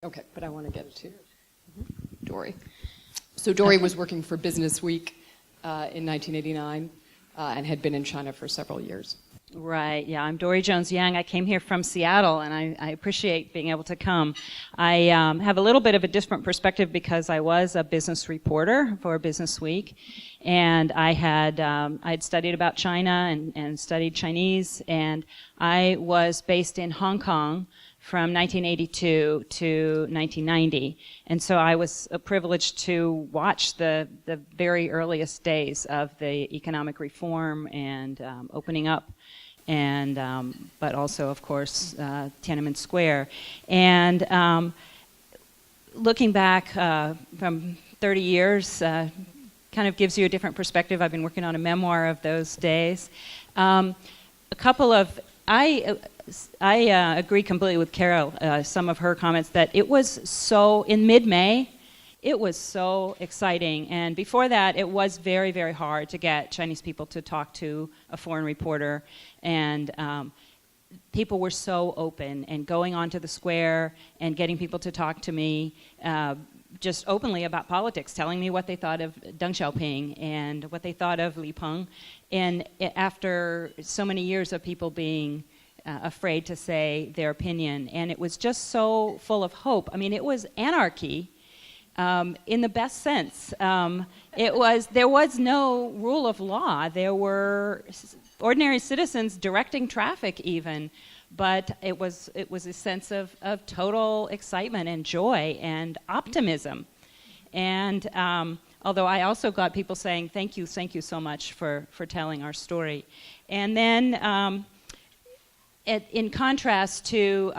Okay, but I want to get to Dori. So Dori was working for BusinessWeek in 1989 and had been in China for several years. Right, yeah, I'm Dori Jones Yang. I came here from Seattle, and I appreciate being able to come. I have a little bit of a different perspective because I was a business reporter for BusinessWeek, and I'd studied about China and studied Chinese, and I was based in Hong Kong from 1982 to 1990. And so I was privileged to watch the very earliest days of the economic reform and opening up, and but also, of course, Tiananmen Square. And looking back from 30 years kind of gives you a different perspective. I've been working on a memoir of those days. I agree completely with Carroll, some of her comments, that it was so, in mid-May, it was so exciting. And before that, it was very, very hard to get Chinese people to talk to a foreign reporter. And people were so open and going onto the square and getting people to talk to me just openly about politics, telling me what they thought of Deng Xiaoping and what they thought of Li Peng. And after so many years of people being afraid to say their opinion, and it was just so full of hope. I mean, it was anarchy in the best sense. There was no rule of law. There were ordinary citizens directing traffic even, but it was a sense of total excitement and joy and optimism. And although I also got people saying, thank you so much for telling our story. And then in contrast to,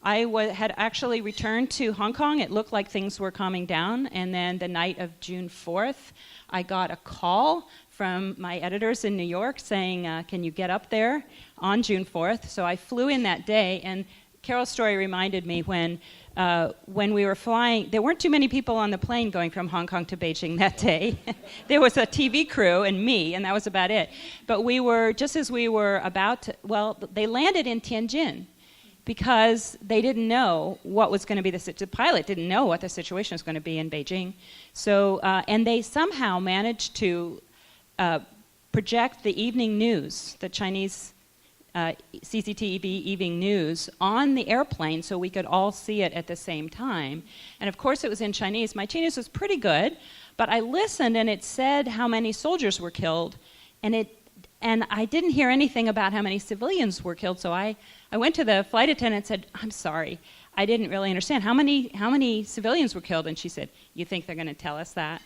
I had actually returned to Hong Kong. It looked like things were calming down. And then the night of June 4th, I got a call from my editors in New York saying, can you get up there on June 4th? So I flew in that day. And Carol's story reminded me when we were flying, there weren't too many people on the plane going from Hong Kong to Beijing that day. There was a TV crew and me, and that was about it. But we were, just as we were about to, well, they landed in Tianjin because they didn't know what was going to be the pilot didn't know what the situation was going to be in Beijing. So, and they somehow managed to project the evening news, the Chinese CCTV evening news, on the airplane so we could all see it at the same time. And of course it was in Chinese. My Chinese was pretty good, but I listened and it said how many soldiers were killed, and I didn't hear anything about how many civilians were killed. So I went to the flight attendant and said, I'm sorry, I didn't really understand. How many civilians were killed? And she said, you think they're going to tell us that?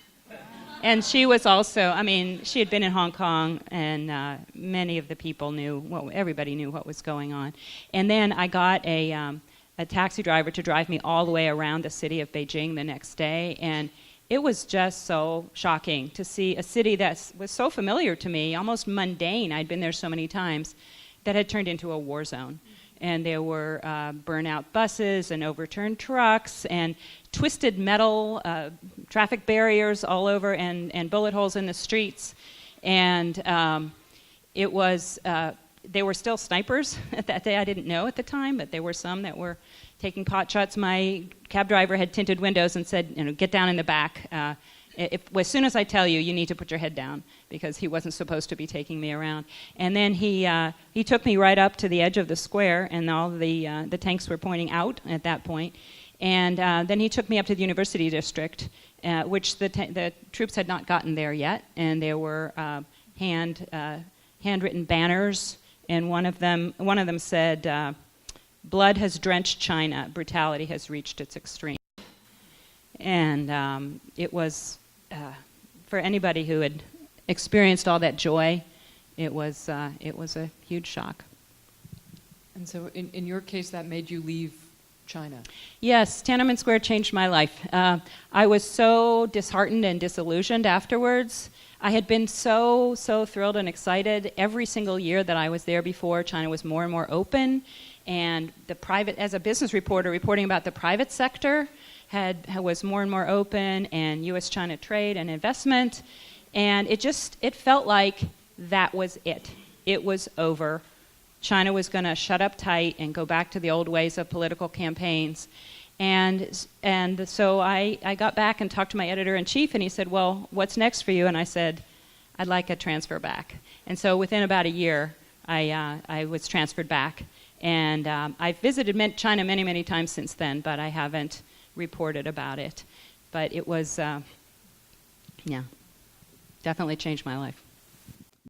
And she was also, I mean, she had been in Hong Kong, and many of the people knew, well, everybody knew what was going on. And then I got a taxi driver to drive me all the way around the city of Beijing the next day, and it was just so shocking to see a city that was so familiar to me, almost mundane, I'd been there so many times, that had turned into a war zone. And there were burnout buses and overturned trucks and twisted metal traffic barriers all over and bullet holes in the streets. And it was, there were still snipers that day. I didn't know at the time, but there were some that were taking pot shots. My cab driver had tinted windows and said, get down in the back. As soon as I tell you, you need to put your head down, because he wasn't supposed to be taking me around. And then he took me right up to the edge of the square, and all the tanks were pointing out at that point. And then he took me up to the university district, which the troops had not gotten there yet, and there were handwritten banners, and one of them said, "Blood has drenched China. Brutality has reached its extreme." And it was, for anybody who had experienced all that joy, it was a huge shock. And so in your case, that made you leave China? Yes, Tiananmen Square changed my life. I was so disheartened and disillusioned afterwards. I had been so thrilled and excited. Every single year that I was there before, China was more and more open, and as a business reporter, reporting about the private sector was more and more open, and U.S.-China trade and investment, and it felt like that was it. It was over. China was going to shut up tight and go back to the old ways of political campaigns. And so I got back and talked to my editor-in-chief, and he said, well, what's next for you? And I said, I'd like a transfer back. And so within about a year, I was transferred back. And I've visited China many, many times since then, but I haven't reported about it. But it was, definitely changed my life.